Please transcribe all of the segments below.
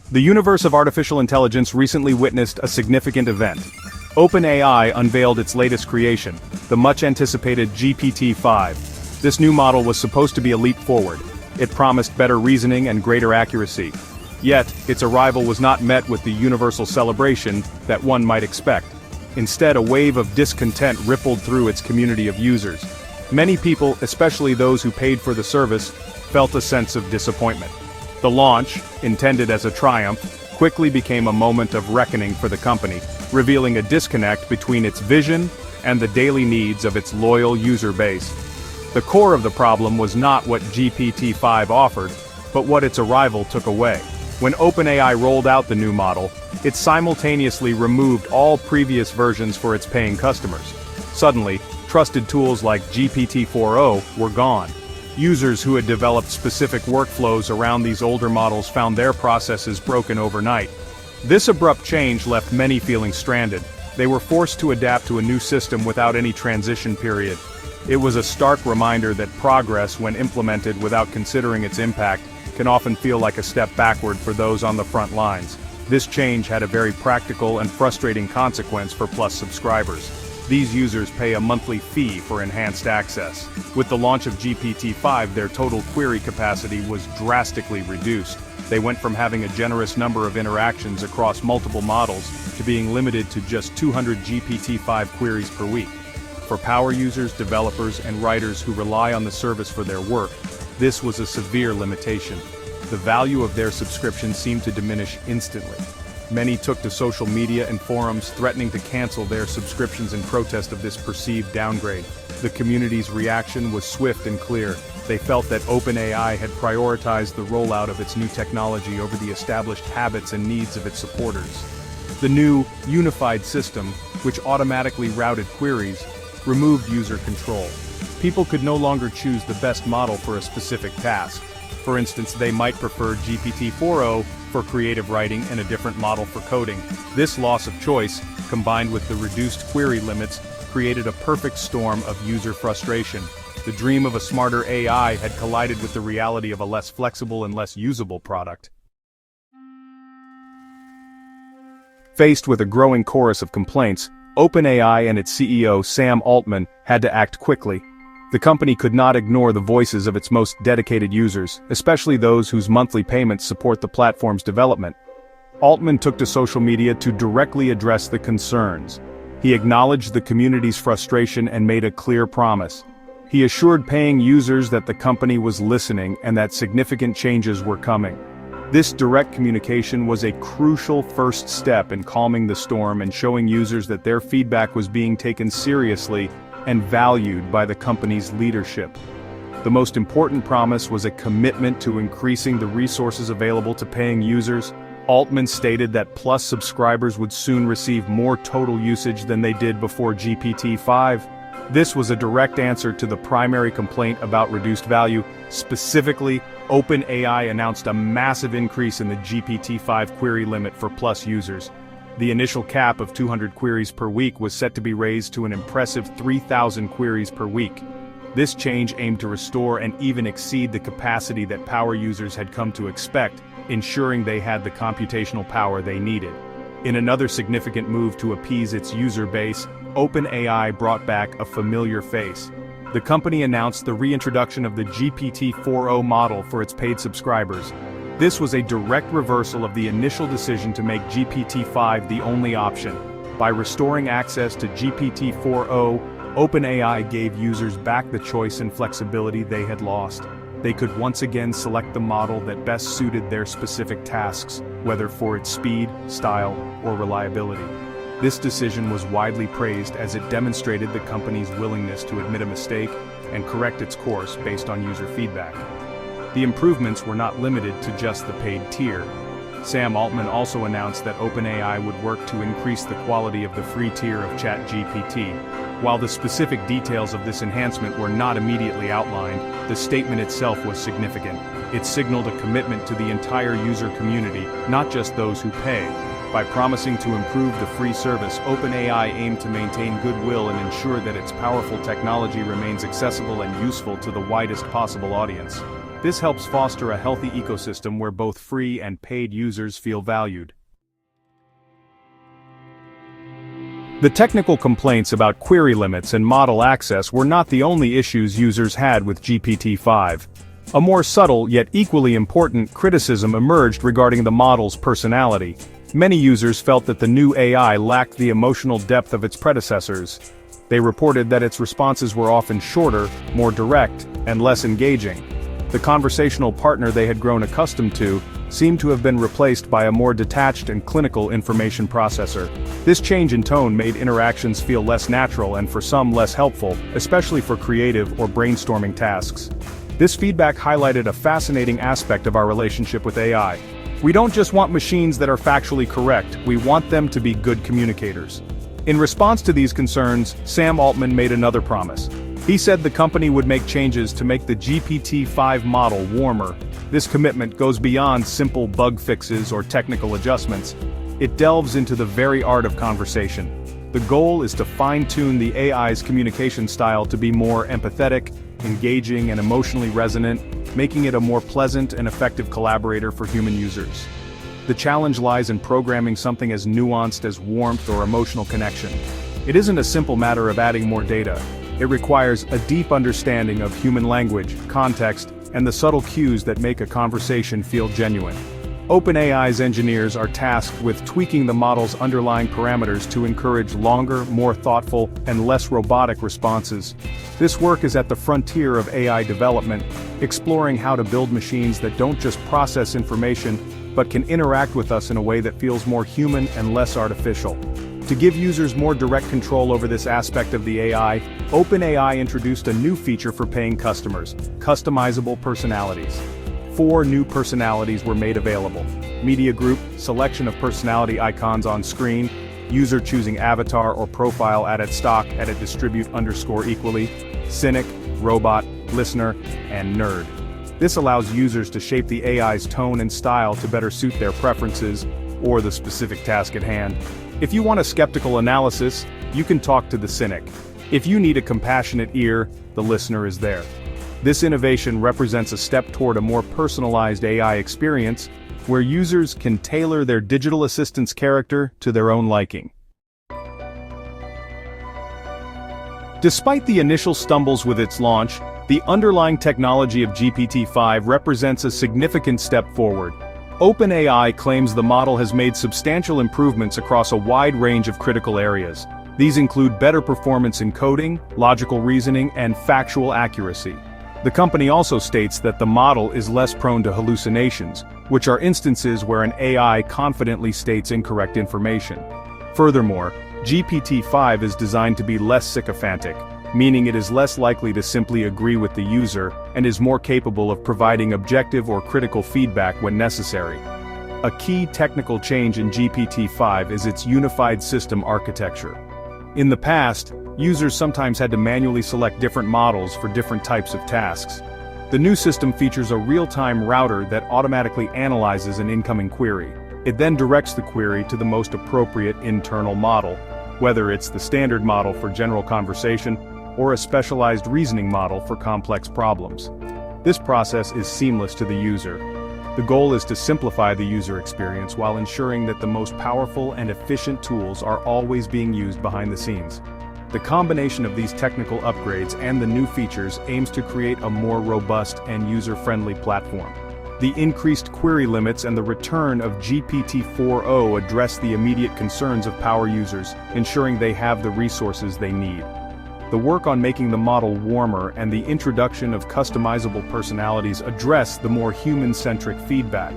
The universe of artificial intelligence recently witnessed a significant event. OpenAI unveiled its latest creation, the much-anticipated GPT-5. This new model was supposed to be a leap forward. It promised better reasoning and greater accuracy. Yet, its arrival was not met with the universal celebration that one might expect. Instead, a wave of discontent rippled through its community of users. Many people, especially those who paid for the service, felt a sense of disappointment. The launch, intended as a triumph, quickly became a moment of reckoning for the company, revealing a disconnect between its vision and the daily needs of its loyal user base. The core of the problem was not what GPT-5 offered, but what its arrival took away. When OpenAI rolled out the new model, it simultaneously removed all previous versions for its paying customers. Suddenly, trusted tools like GPT-4o were gone. Users who had developed specific workflows around these older models found their processes broken overnight. This abrupt change left many feeling stranded. They were forced to adapt to a new system without any transition period. It was a stark reminder that progress, when implemented without considering its impact, can often feel like a step backward for those on the front lines. This change had a very practical and frustrating consequence for Plus subscribers. These users pay a monthly fee for enhanced access. With the launch of GPT-5, their total query capacity was drastically reduced. They went from having a generous number of interactions across multiple models to being limited to just 200 GPT-5 queries per week. For power users, developers, and writers who rely on the service for their work, this was a severe limitation. The value of their subscription seemed to diminish instantly. Many took to social media and forums threatening to cancel their subscriptions in protest of this perceived downgrade. The community's reaction was swift and clear. They felt that OpenAI had prioritized the rollout of its new technology over the established habits and needs of its supporters. The new, unified system, which automatically routed queries, removed user control. People could no longer choose the best model for a specific task. For instance, they might prefer GPT-4o for creative writing and a different model for coding. This loss of choice, combined with the reduced query limits, created a perfect storm of user frustration. The dream of a smarter AI had collided with the reality of a less flexible and less usable product. Faced with a growing chorus of complaints, OpenAI and its CEO Sam Altman had to act quickly. The company could not ignore the voices of its most dedicated users, especially those whose monthly payments support the platform's development. Altman took to social media to directly address the concerns. He acknowledged the community's frustration and made a clear promise. He assured paying users that the company was listening and that significant changes were coming. This direct communication was a crucial first step in calming the storm and showing users that their feedback was being taken seriously and valued by the company's leadership. The most important promise was a commitment to increasing the resources available to paying users. Altman stated that Plus subscribers would soon receive more total usage than they did before GPT-5. This was a direct answer to the primary complaint about reduced value. Specifically, OpenAI announced a massive increase in the GPT-5 query limit for Plus users. The initial cap of 200 queries per week was set to be raised to an impressive 3,000 queries per week. This change aimed to restore and even exceed the capacity that power users had come to expect, ensuring they had the computational power they needed. In another significant move to appease its user base, OpenAI brought back a familiar face. The company announced the reintroduction of the GPT-4o model for its paid subscribers. This was a direct reversal of the initial decision to make GPT-5 the only option. By restoring access to GPT-4o, OpenAI gave users back the choice and flexibility they had lost. They could once again select the model that best suited their specific tasks, whether for its speed, style, or reliability. This decision was widely praised as it demonstrated the company's willingness to admit a mistake and correct its course based on user feedback. The improvements were not limited to just the paid tier. Sam Altman also announced that OpenAI would work to increase the quality of the free tier of ChatGPT. While the specific details of this enhancement were not immediately outlined, the statement itself was significant. It signaled a commitment to the entire user community, not just those who pay. By promising to improve the free service, OpenAI aimed to maintain goodwill and ensure that its powerful technology remains accessible and useful to the widest possible audience. This helps foster a healthy ecosystem where both free and paid users feel valued. The technical complaints about query limits and model access were not the only issues users had with GPT-5. A more subtle yet equally important criticism emerged regarding the model's personality. Many users felt that the new AI lacked the emotional depth of its predecessors. They reported that its responses were often shorter, more direct, and less engaging. The conversational partner they had grown accustomed to seemed to have been replaced by a more detached and clinical information processor. This change in tone made interactions feel less natural and for some less helpful, especially for creative or brainstorming tasks. This feedback highlighted a fascinating aspect of our relationship with AI. We don't just want machines that are factually correct, we want them to be good communicators. In response to these concerns, Sam Altman made another promise. He said the company would make changes to make the GPT-5 model warmer. This commitment goes beyond simple bug fixes or technical adjustments. It delves into the very art of conversation. The goal is to fine-tune the AI's communication style to be more empathetic, engaging, and emotionally resonant, making it a more pleasant and effective collaborator for human users. The challenge lies in programming something as nuanced as warmth or emotional connection. It isn't a simple matter of adding more data. It requires a deep understanding of human language, context, and the subtle cues that make a conversation feel genuine. OpenAI's engineers are tasked with tweaking the model's underlying parameters to encourage longer, more thoughtful, and less robotic responses. This work is at the frontier of AI development, exploring how to build machines that don't just process information, but can interact with us in a way that feels more human and less artificial. To give users more direct control over this aspect of the AI, OpenAI introduced a new feature for paying customers: customizable personalities. 4 new personalities were made available: Media Group, selection of personality icons on screen; User choosing avatar or profile added stock, edit distribute _equally; Cynic, Robot, Listener, and Nerd. This allows users to shape the AI's tone and style to better suit their preferences or the specific task at hand. If you want a skeptical analysis, you can talk to the Cynic. If you need a compassionate ear, the Listener is there. This innovation represents a step toward a more personalized AI experience, where users can tailor their digital assistant's character to their own liking. Despite the initial stumbles with its launch, the underlying technology of GPT-5 represents a significant step forward. OpenAI claims the model has made substantial improvements across a wide range of critical areas. These include better performance in coding, logical reasoning, and factual accuracy. The company also states that the model is less prone to hallucinations, which are instances where an AI confidently states incorrect information. Furthermore, GPT-5 is designed to be less sycophantic, meaning it is less likely to simply agree with the user and is more capable of providing objective or critical feedback when necessary. A key technical change in GPT-5 is its unified system architecture. In the past, users sometimes had to manually select different models for different types of tasks. The new system features a real-time router that automatically analyzes an incoming query. It then directs the query to the most appropriate internal model, whether it's the standard model for general conversation or a specialized reasoning model for complex problems. This process is seamless to the user. The goal is to simplify the user experience while ensuring that the most powerful and efficient tools are always being used behind the scenes. The combination of these technical upgrades and the new features aims to create a more robust and user-friendly platform. The increased query limits and the return of GPT-4o address the immediate concerns of power users, ensuring they have the resources they need. The work on making the model warmer and the introduction of customizable personalities address the more human-centric feedback.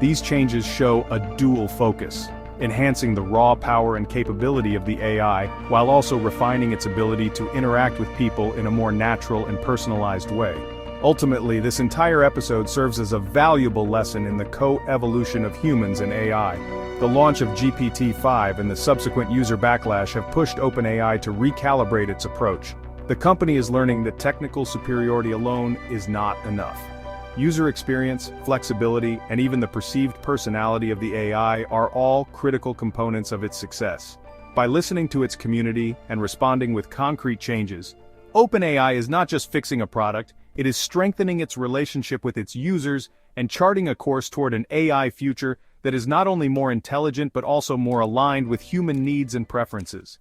These changes show a dual focus, enhancing the raw power and capability of the AI, while also refining its ability to interact with people in a more natural and personalized way. Ultimately, this entire episode serves as a valuable lesson in the co-evolution of humans and AI. The launch of GPT-5 and the subsequent user backlash have pushed OpenAI to recalibrate its approach. The company is learning that technical superiority alone is not enough. User experience, flexibility, and even the perceived personality of the AI are all critical components of its success. By listening to its community and responding with concrete changes, OpenAI is not just fixing a product, it is strengthening its relationship with its users and charting a course toward an AI future that is not only more intelligent but also more aligned with human needs and preferences.